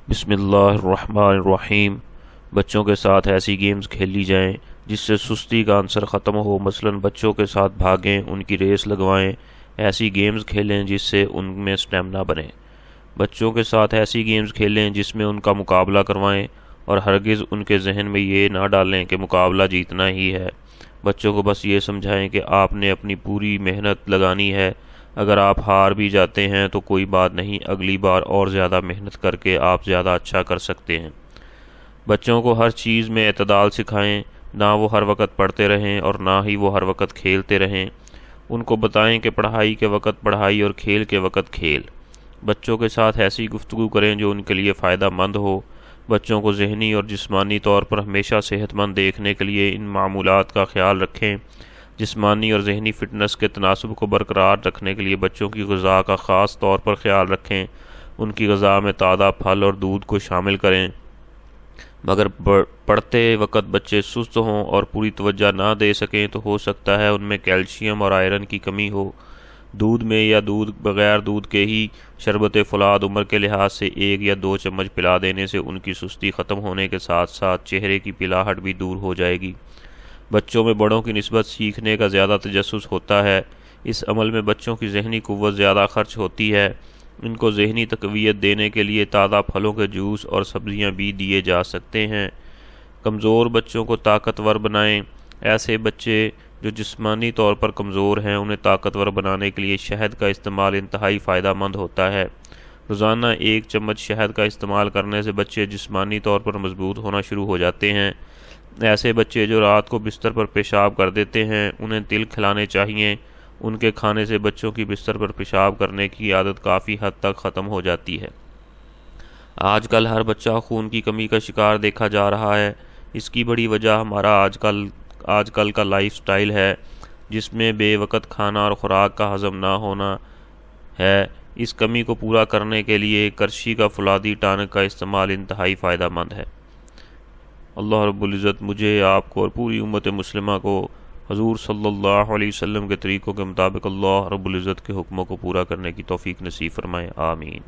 بسم اللہ الرحمن الرحیم۔ بچوں کے ساتھ ایسی گیمز کھیلی جائیں جس سے سستی کا عنصر ختم ہو، مثلاً بچوں کے ساتھ بھاگیں، ان کی ریس لگوائیں۔ ایسی گیمز کھیلیں جس سے ان میں سٹیمنا بنے۔ بچوں کے ساتھ ایسی گیمز کھیلیں جس میں ان کا مقابلہ کروائیں، اور ہرگز ان کے ذہن میں یہ نہ ڈالیں کہ مقابلہ جیتنا ہی ہے۔ بچوں کو بس یہ سمجھائیں کہ آپ نے اپنی پوری محنت لگانی ہے، اگر آپ ہار بھی جاتے ہیں تو کوئی بات نہیں، اگلی بار اور زیادہ محنت کر کے آپ زیادہ اچھا کر سکتے ہیں۔ بچوں کو ہر چیز میں اعتدال سکھائیں، نہ وہ ہر وقت پڑھتے رہیں اور نہ ہی وہ ہر وقت کھیلتے رہیں۔ ان کو بتائیں کہ پڑھائی کے وقت پڑھائی اور کھیل کے وقت کھیل۔ بچوں کے ساتھ ایسی گفتگو کریں جو ان کے لیے فائدہ مند ہو۔ بچوں کو ذہنی اور جسمانی طور پر ہمیشہ صحت مند دیکھنے کے لیے ان معمولات کا خیال رکھیں۔ جسمانی اور ذہنی فٹنس کے تناسب کو برقرار رکھنے کے لیے بچوں کی غذا کا خاص طور پر خیال رکھیں۔ ان کی غذا میں تازہ پھل اور دودھ کو شامل کریں۔ مگر پڑھتے وقت بچے سست ہوں اور پوری توجہ نہ دے سکیں تو ہو سکتا ہے ان میں کیلشیم اور آئرن کی کمی ہو۔ دودھ میں یا بغیر دودھ کے ہی شربت فولاد عمر کے لحاظ سے 1 یا 2 چمچ پلا دینے سے ان کی سستی ختم ہونے کے ساتھ ساتھ چہرے کی پلاہٹ بھی دور ہو جائے گی۔ بچوں میں بڑوں کی نسبت سیکھنے کا زیادہ تجسس ہوتا ہے۔ اس عمل میں بچوں کی ذہنی قوت زیادہ خرچ ہوتی ہے۔ ان کو ذہنی تقویت دینے کے لیے تازہ پھلوں کے جوس اور سبزیاں بھی دیے جا سکتے ہیں۔ کمزور بچوں کو طاقتور بنائیں۔ ایسے بچے جو جسمانی طور پر کمزور ہیں، انہیں طاقتور بنانے کے لیے شہد کا استعمال انتہائی فائدہ مند ہوتا ہے۔ روزانہ 1 چمچ شہد کا استعمال کرنے سے بچے جسمانی طور پر مضبوط ہونا شروع ہو جاتے ہیں۔ ایسے بچے جو رات کو بستر پر پیشاب کر دیتے ہیں، انہیں تل کھلانے چاہیے۔ ان کے کھانے سے بچوں کی بستر پر پیشاب کرنے کی عادت کافی حد تک ختم ہو جاتی ہے۔ آج کل ہر بچہ خون کی کمی کا شکار دیکھا جا رہا ہے۔ اس کی بڑی وجہ ہمارا آج کل کا لائف سٹائل ہے، جس میں بے وقت کھانا اور خوراک کا ہضم نہ ہونا ہے۔ اس کمی کو پورا کرنے کے لیے کرشی کا فولادی ٹانک کا استعمال انتہائی فائدہ مند ہے۔ اللہ رب العزت مجھے، آپ کو اور پوری امت مسلمہ کو حضور صلی اللہ علیہ وسلم کے طریقوں کے مطابق اللہ رب العزت کے حکموں کو پورا کرنے کی توفیق نصیب فرمائے، آمین۔